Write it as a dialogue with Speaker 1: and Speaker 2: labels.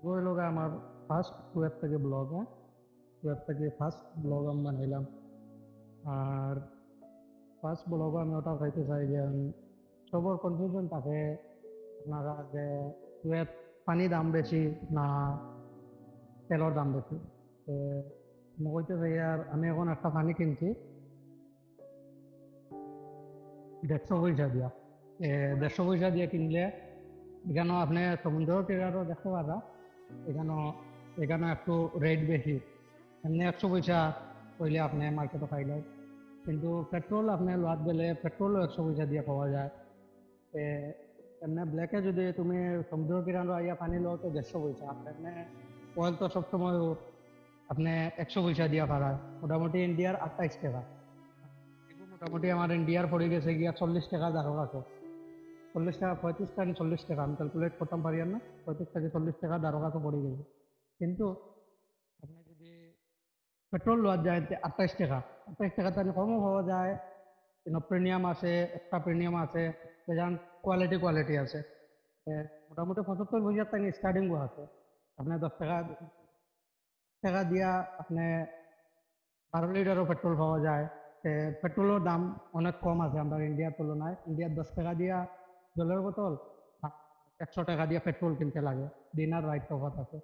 Speaker 1: ওই লোক আমার ফার্স্ট কুয়েত থেকে ব্লগ, হ্যাঁ, কুয়েত থেকে ফার্স্ট ব্লগ আমি বানাইলাম। আর ফার্স্ট ব্লগ আমি ওটা খাইতে চাই যে সবার কনফিউশন থাকে আপনারা যে কুয়েত পানি দাম বেশি না তেলের দাম বেশি। তো মই কইতে চাই আর আমি এখন একটা পানি কিনছি 150 পয়সা দিয়া। 150 পয়সা দিয়ে কিনলে এখানেও আপনি সমুদ্র তীরেরও দেখতে পারা, এখানেও এখানে একটু রেট বেশি। এমনি 100 পয়সা হইলে আপনি মার্কেটে পাইলে, কিন্তু পেট্রোল আপনি লোয়াত গেলে পেট্রোলও 100 পয়সা দিয়ে পাওয়া যায়। এ, এমনি ব্ল্যাকে যদি তুমি সমুদ্র কিনারো আইয়া পানি লো তো 150 পয়সা, এমনি অয়েল তো সবসময় আপনি 100 পয়সা দিয়া পারায়, মোটামুটি ইন্ডিয়ার 28 টাকা। মোটামুটি আমার ইন্ডিয়ার পড়ে গেছে গিয়া 40 টাকা ধারক আছে। 40 টাকা, 35 টাকা 40 টাকা, আমি ক্যালকুলেট করতাম পারি আর না, 35 থেকে 40 টাকা ধারক আছে পড়ে গেছে। কিন্তু আপনি যদি পেট্রোল লওয়া যায় 28 টাকা, 28 টাকা তাহলে কমও পাওয়া যায়, প্রিমিয়াম আছে, এক্সট্রা প্রিমিয়াম আছে, যেমন কোয়ালিটি আছে। মোটামুটি 75 পয়সা থেকে স্টার্টিং আছে। আপনি 10 টাকা দিয়া আপনি 12 লিটারও পেট্রোল পাওয়া যায়। পেট্রোলের দাম অনেক কম আছে আমরা ইন্ডিয়ার তুলনায়। ইন্ডিয়ার 10 টাকা দিয়া জলের বোতল, 100 টাকা দিয়া পেট্রোল কিনতে লাগে, দিন আর রাইট তফাৎ আছে।